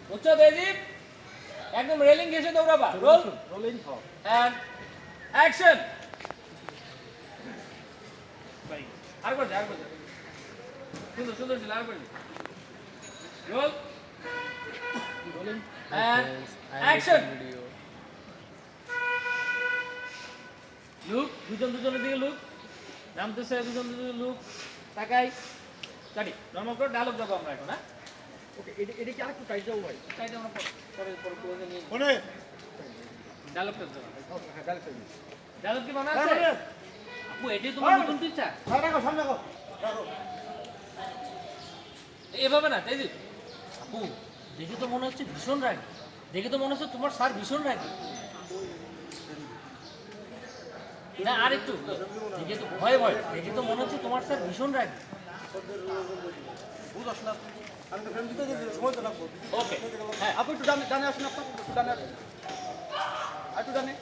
উচ্চ বেজিক একদম রেলিং ঘেঁষে দৌড়াবা রোল রোলিং এন্ড অ্যাকশন আরেকবার যা সুন্দর সুন্দর ছিল আরেকবার roll rolling and action look দুজন দুজনের দিকে লুক নামতেছে দুজন দুজনের লুক তাকাই কাটি নরমাল করে ডায়লগ দেবো আমরা এখন হ্যাঁ ওকে এটা কি আরেকটু টাইট যাবো ভাই সাইডে আমরা পরে পরে করে নিয়ে কোনে ডায়লগটা দেবো হ্যাঁ ডাল চাই ডায়লগ কি মনে আছে আপু এটাই তোমার নতুন টিচার সামনে রাখো এভাবে না তাই আপু দেখে তো মনে হচ্ছে ভীষণ রাগী দেখে তো মনে হচ্ছে তোমার স্যার ভীষণ রাগী না আর একটু দেখে তো ভয় ভয় দেখে তো মনে হচ্ছে তোমার স্যার ভীষণ রাগী বুঝ আসলে আমি তো ফ্রেন্ড দিতে সময় তো লাগবো ওকে হ্যাঁ আপু একটু ডানে আসুন আপনি একটু ডানে আসুন আর একটু ডানে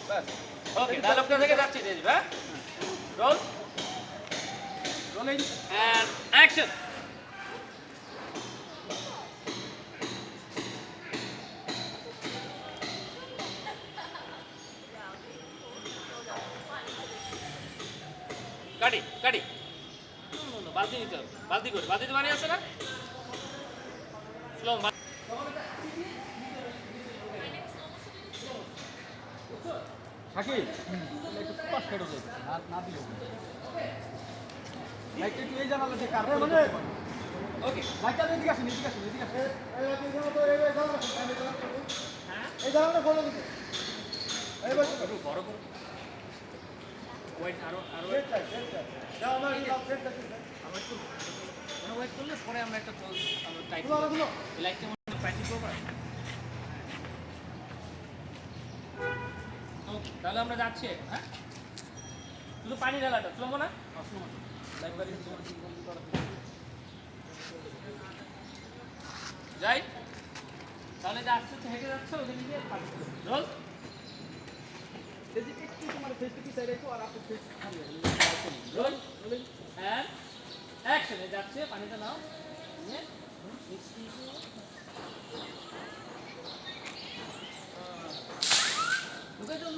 ব্যাস ওকে ডায়লগটা থেকে যাচ্ছি দিয়ে দিবা রোল রোলিং এন্ড অ্যাকশন কাটি কাটি বালতি নিতে হবে বালতি করে বালতিতে পানি আছে না স্লো থাকি একটু পাস কেটে যাই না না দিও লাইট একটু এই জানালা থেকে কার মানে ওকে লাইটটা এদিকে আসেন এদিকে আসেন এদিকে আসেন এই জানালা ফলো দিতে এই বল একটু বড় করো ওয়েট আরো আরো দাও আমার সব সেট আছে আমরা একটু ওয়েট করলে পরে আমরা একটা টাইট গুলো লাইটটা মনে প্র্যাকটিস করব ওকে তাহলে আমরা যাচ্ছি হ্যাঁ শুধু পানি ঢালাটা চলবো না যাই তাহলে যে আসছে হেঁটে যাচ্ছে ওদের দিকে রোল এই যে একটু তোমার ফেস থেকে সাইড একটু আর আপনি ফেস রোল এন্ড অ্যাকশনে যাচ্ছে পানিটা নাও নিয়ে মিষ্টি ঢুকে যাও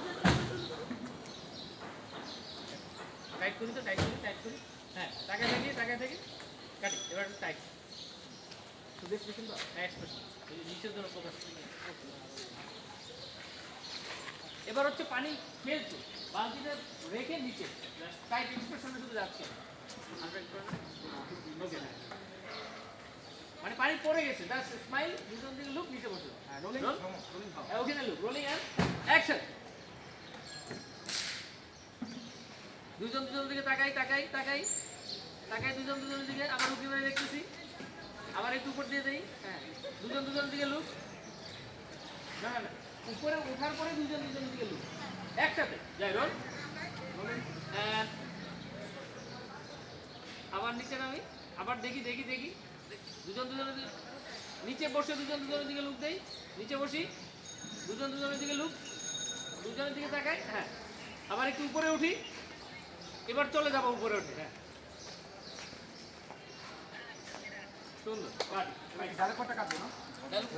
টাইট করি তো টাইট করি হ্যাঁ টাকা থাকি কাটি এবার টাইট তো দেখছি কিন্তু এক্সপ্রেশন নিচের জন্য ফোকাস এবার হচ্ছে পানি ফেলছো বালতিতে রেখে নিচে টাইট এক্সপ্রেশনে শুধু যাচ্ছে মানে পানি পড়ে গেছে জাস্ট স্মাইল দুজন দিকে লুক নিচে বসে হ্যাঁ রোলিং রোলিং হ্যাঁ ওখানে লুক রোলিং এন্ড অ্যাকশন দুজন দুজনের দিকে তাকাই দুজন দুজনের দিকে আবার উঠে বেড়ে দেখতেছি আবার একটু উপর দিয়ে দেই হ্যাঁ দুজন দুজনের দিকে লুক না না উপরে ওঠার পরে দুজন দুজনের দিকে লুক একসাথে যাই রোল এন্ড আবার নিচে নামি আবার দেখি দুজন দুজনের দিকে নিচে বসে দুজন দুজনের দিকে লুক দেই নিচে বসি দুজন দুজনের দিকে লুক দুজনের দিকে তাকাই হ্যাঁ আবার একটু উপরে উঠি এবার চলে যাবো উপরে উঠে হ্যাঁ সুন্দর সাড়ে কটা কাটবে না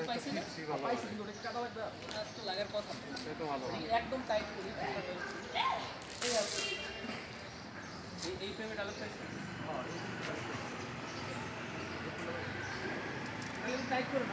পাইছি না পাইছি কিন্তু ওটা কাটা লাগবে তো লাগার কথা সেটা ভালো একদম টাইট করি এই ফ্রেমে ডায়লগ পাইছি টাইট করে